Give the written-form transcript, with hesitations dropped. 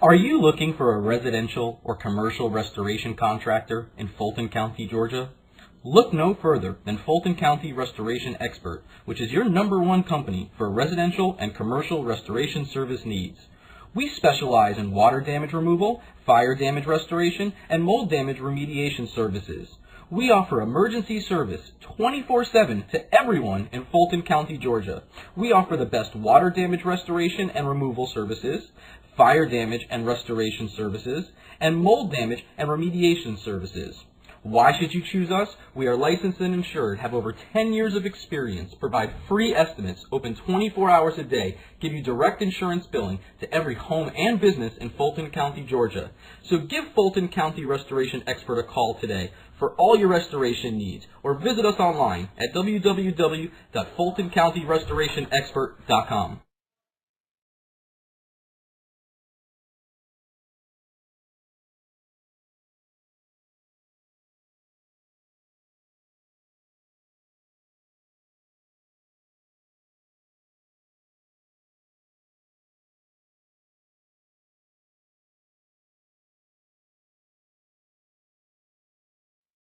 Are you looking for a residential or commercial restoration contractor in Fulton County, Georgia? Look no further than Fulton County Restoration Expert, which is your #1 company for residential and commercial restoration service needs. We specialize in water damage removal, fire damage restoration, and mold damage remediation services. We offer emergency service 24/7 to everyone in Fulton County, Georgia. We offer the best water damage restoration and removal services, fire damage and restoration services, and mold damage and remediation services. Why should you choose us? We are licensed and insured, have over 10 years of experience, provide free estimates, open 24 hours a day, give you direct insurance billing to every home and business in Fulton County, Georgia. So give Fulton County Restoration Expert a call today for all your restoration needs, or visit us online at www.fultoncountyrestorationexpert.com.